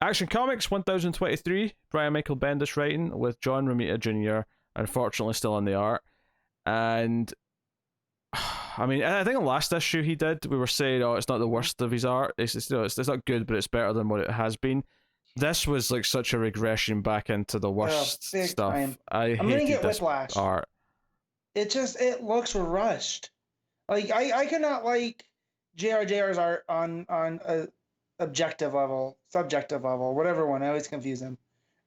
Action Comics 1023, Brian Michael Bendis writing with John Romita Jr. unfortunately still on the art. And I mean, I think the last issue he did, we were saying, oh, it's not the worst of his art. It's not good, but it's better than what it has been. This was like such a regression back into the worst Big stuff. time. I I'm gonna hated get this whiplash. art. It looks rushed. Like I cannot like JR's art on a objective level, subjective level, whatever one. I always confuse them.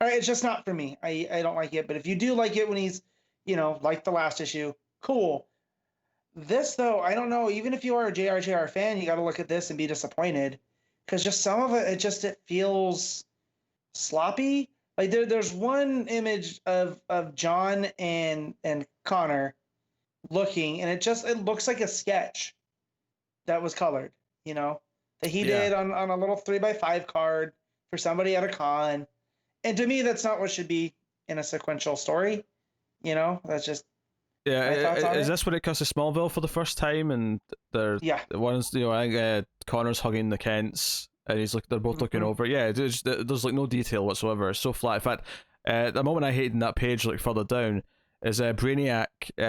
All right, it's just not for me. I don't like it. But if you do like it when he's, like the last issue, cool. This though, I don't know. Even if you are a JR fan, you got to look at this and be disappointed because just some of it feels sloppy. Like there's one image of John and Connor looking, and it looks like a sketch that was colored, that he did on a little 3x5 card for somebody at a con. And to me, that's not what should be in a sequential story. That's just my thoughts on is it. this when it comes to Smallville for the first time, and they're the ones I think Connor's hugging the Kents, and he's like they're both looking over. Yeah, there's like no detail whatsoever. It's so flat. In fact, the moment I hated in that page, like further down, is Brainiac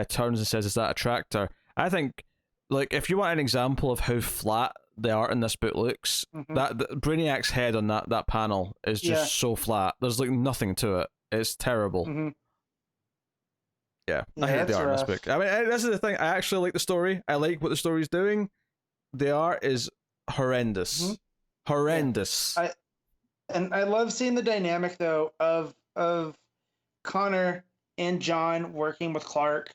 turns and says, "Is that a tractor?" I think, like, if you want an example of how flat the art in this book looks, that Brainiac's head on that panel is just so flat. There's like nothing to it. It's terrible. Yeah, I hate the art in this book. I mean, this is the thing. I actually like the story. I like what the story's doing. The art is horrendous. Horrendous. Yeah. I love seeing the dynamic though of Connor and John working with Clark,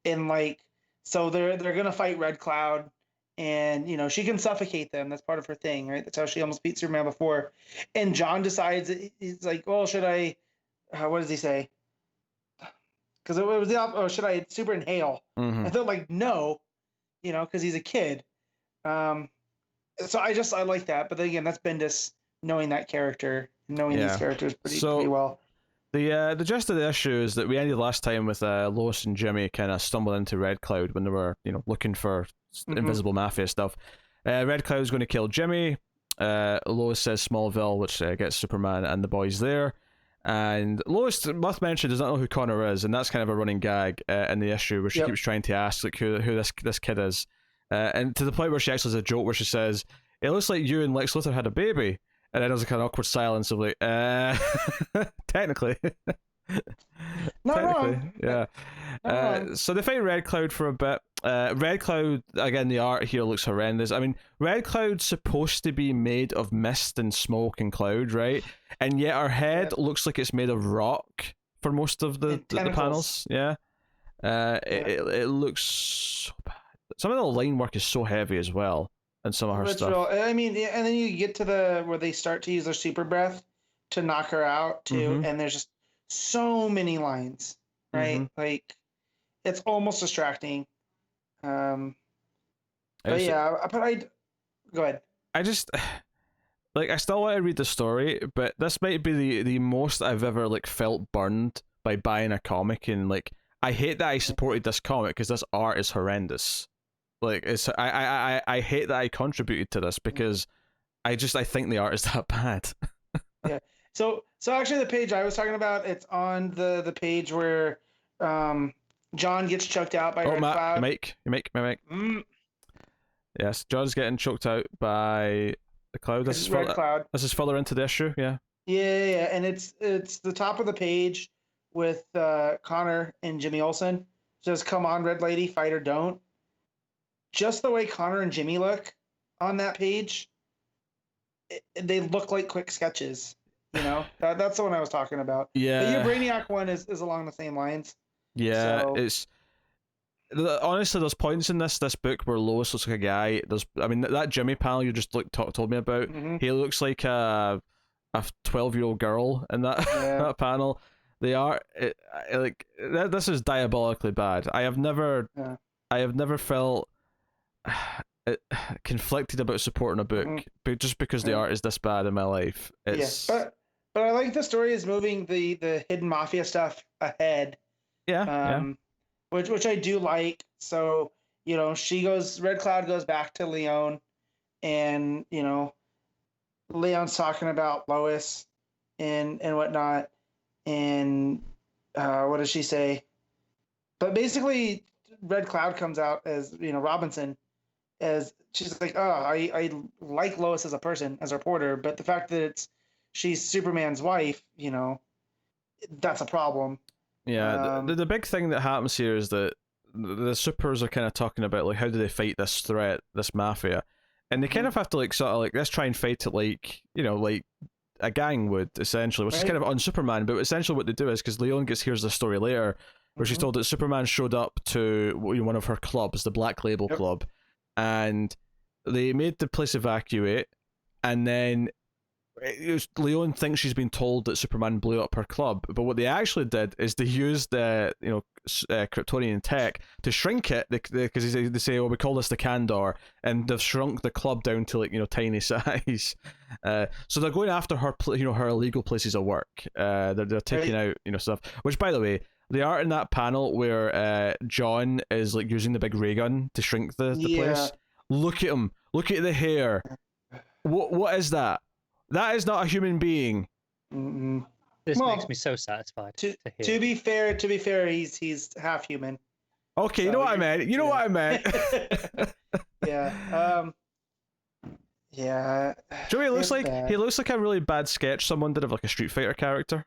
and like so they're gonna fight Red Cloud, and she can suffocate them. That's part of her thing, right? That's how she almost beat Superman before. And John decides he's like, well, should I? What does he say? Because it was should I super inhale? I thought like no, because he's a kid. So I like that, but then again, that's Bendis knowing that character, knowing these characters pretty well. The gist of the issue is that we ended last time with Lois and Jimmy kind of stumbling into Red Cloud when they were looking for invisible mafia stuff. Red Cloud's going to kill Jimmy. Lois says Smallville, which gets Superman and the boys there. And Lois must mention does not know who Connor is, and that's kind of a running gag in the issue where she keeps trying to ask like who this kid is, and to the point where she actually has a joke where she says, "It looks like you and Lex Luthor had a baby," and then there's like an awkward silence of like, technically. Not wrong. Yeah. So they fight Red Cloud for a bit. Red Cloud, again, the art here looks horrendous. I mean, Red Cloud's supposed to be made of mist and smoke and cloud, right? And yet her head looks like it's made of rock for most of the panels. Yeah. It looks so bad. Some of the line work is so heavy as well, and some of her stuff. Real. I mean, and then you get to where they start to use their super breath to knock her out too, and there's just so many lines, right? Like it's almost distracting. But I go ahead. I just like I still want to read the story, but this might be the most I've ever like felt burned by buying a comic, and like I hate that I supported this comic because this art is horrendous. Like it's I hate that I contributed to this because I think the art is that bad. Yeah. So actually the page I was talking about, it's on the page where John gets choked out by Red Cloud. Mike. Yes, John's getting choked out by the cloud. This is Red Cloud. This is further into the issue, yeah. Yeah, and it's the top of the page with Connor and Jimmy Olsen. It says, "Come on, Red Lady, fight or don't." Just the way Connor and Jimmy look on that page, they look like quick sketches. That's the one I was talking about. Yeah. But your Brainiac one is along the same lines. Yeah, it's honestly there's points in this book where Lois looks like a guy. That Jimmy panel you just told me about. He looks like a 12-year-old girl in that that panel. They are this is diabolically bad. I have never felt conflicted about supporting a book, but just because the art is this bad in my life. It's but I like the story is moving the hidden mafia stuff ahead. Which I do like. So Red Cloud goes back to Leon, and Leon's talking about Lois and whatnot, and what does she say? But basically, Red Cloud comes out as Robinson, as she's like, oh, I like Lois as a person, as a reporter, but the fact that she's Superman's wife, that's a problem. Yeah, the big thing that happens here is that the supers are kind of talking about like how do they fight this threat, this mafia, and they kind of have to like sort of like let's try and fight it like like a gang would essentially, which is kind of on Superman. But essentially what they do is because Leon hears the story later where she's told that Superman showed up to one of her clubs, the Black Label Club, and they made the place evacuate, and then Leon thinks she's been told that Superman blew up her club, but what they actually did is they used Kryptonian tech to shrink it because they say, "Oh, we call this the Candor," and they've shrunk the club down to like tiny size. So they're going after her, her illegal places of work. They're taking out stuff. Which, by the way, the art in that panel where John is like using the big ray gun to shrink the place. Look at him. Look at the hair. What is that? That is not a human being. This makes me so satisfied. To be fair, he's half human. Okay, so you know what I meant. You know what I meant. Yeah. Yeah. Joey looks like he looks like a really bad sketch someone did of like a Street Fighter character.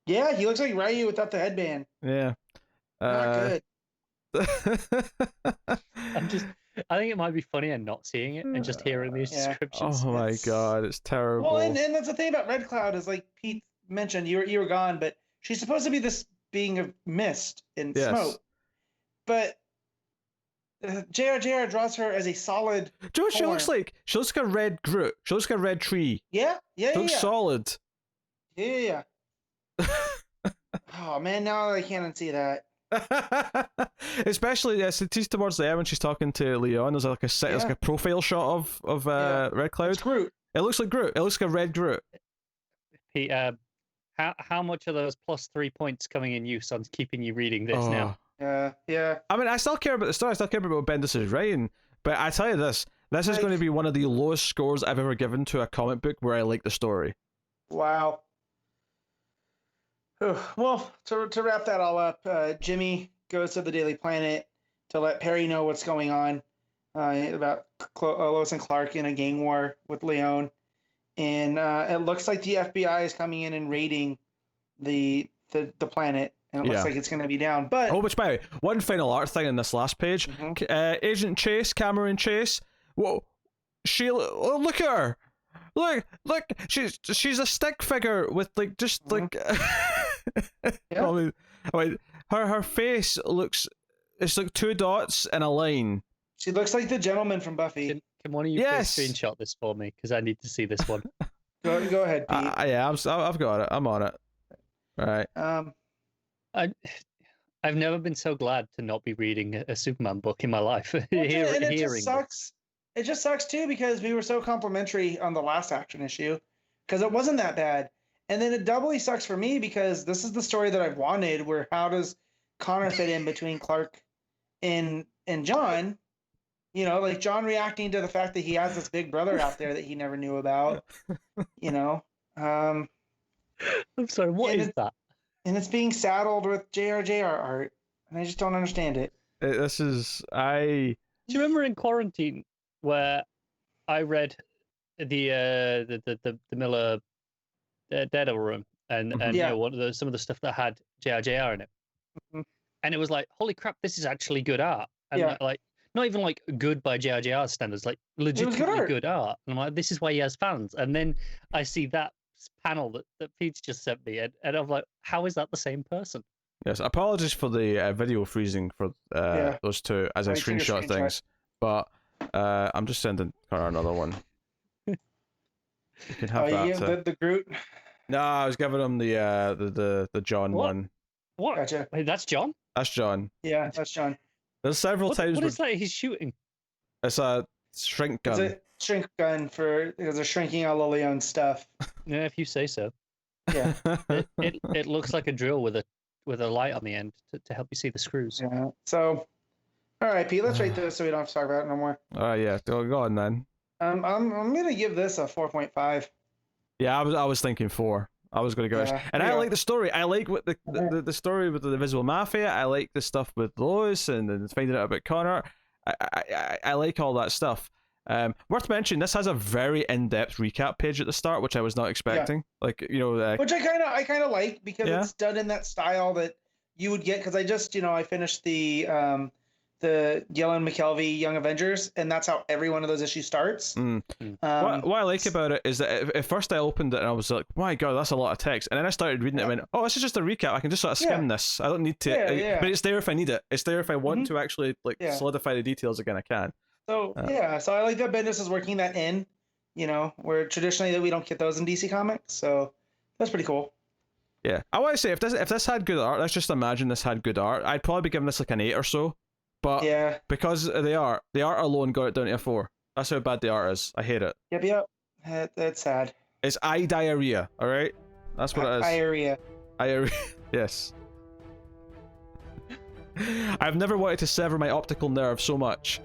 Yeah, he looks like Ryu without the headband. Yeah. Not good. I think it might be funnier not seeing it and just hearing these descriptions. Oh my god, it's terrible. Well, and that's the thing about Red Cloud is like Pete mentioned, you were gone, but she's supposed to be this being of mist and smoke. But JR draws her as a solid. Joe, she looks like a red Groot. She looks like a red tree. Yeah. She looks solid. Yeah. Oh man, now I can't unsee that. Especially it's towards the end when she's talking to Leon. There's like a profile shot of Red Cloud. It's Groot. It looks like Groot. It looks like a red Groot. Pete, how much are those +3 points coming in use on keeping you reading this now? Yeah. I mean, I still care about the story. I still care about what Bendis is writing. But I tell you this is going to be one of the lowest scores I've ever given to a comic book where I like the story. Wow. Well, to wrap that all up, Jimmy goes to the Daily Planet to let Perry know what's going on about Lois and Clark in a gang war with Leon, and it looks like the FBI is coming in and raiding the planet, and it looks like it's going to be down. But which by the way, one final art thing on this last page, Agent Chase, Cameron Chase. Whoa, look at her. Look, she's a stick figure with like just like. I mean, her face looks. It's like two dots and a line. She looks like the gentleman from Buffy. Can one of you please screenshot this for me? Because I need to see this one. Go ahead, Pete. I've got it. I'm on it. All right. I've never been so glad to not be reading a Superman book in my life. It just sucks. It just sucks too because we were so complimentary on the last Action issue because it wasn't that bad. And then it doubly sucks for me because this is the story that I've wanted, where how does Connor fit in between Clark and John? Like John reacting to the fact that he has this big brother out there that he never knew about. I'm sorry, what is that? And it's being saddled with JR art, and I just don't understand it. Do you remember in quarantine where I read the Miller Daredevil run and some of the stuff that had JR in it, and it was like, holy crap, this is actually good art, and like not even like good by JR standards, like legitimately good art. And I'm like, this is why he has fans. And then I see that panel that Pete's just sent me, and I'm like, how is that the same person? Yes, apologies for the video freezing for those two as I screenshot things, but I'm just sending her another one. You can have that. The Groot. No, I was giving him the John one. What? Gotcha. Wait, that's John? That's John. Yeah, that's John. There's several times. What is that he's shooting? It's a shrink gun. It's a shrink gun because they're shrinking all of Leon's stuff. Yeah, if you say so. Yeah. it looks like a drill with a light on the end to help you see the screws. Yeah. So, all right, Pete, let's rate this so we don't have to talk about it no more. All right, yeah, go on then. I'm gonna give this a 4.5. Yeah, I was thinking 4. I was going to go, and I like the story. I like what the story with the Invisible Mafia. I like the stuff with Lois and finding out about Connor. I like all that stuff. Worth mentioning, this has a very in-depth recap page at the start, which I was not expecting. Like, you know, which I kind of like, because it's done in that style that you would get. Because I just, I finished the Yellen McKelvey Young Avengers, and that's how every one of those issues starts. What I like about it is that at first I opened it and I was like, my god, that's a lot of text, and then I started reading it and went, oh, this is just a recap, I can just sort of skim this, I don't need to, but it's there if I need it, it's there if I want to actually solidify the details again, I can. So so I like that Bendis is working that in, where traditionally that we don't get those in DC Comics, so that's pretty cool. Yeah, I want to say, if this had good art, let's just imagine this had good art, I'd probably be giving this like an 8 or so. But because the art alone got it down to a 4. That's how bad the art is. I hate it. Yep. That's sad. It's eye diarrhea, alright? That's what it is. Diarrhea. Yes. I've never wanted to sever my optical nerve so much.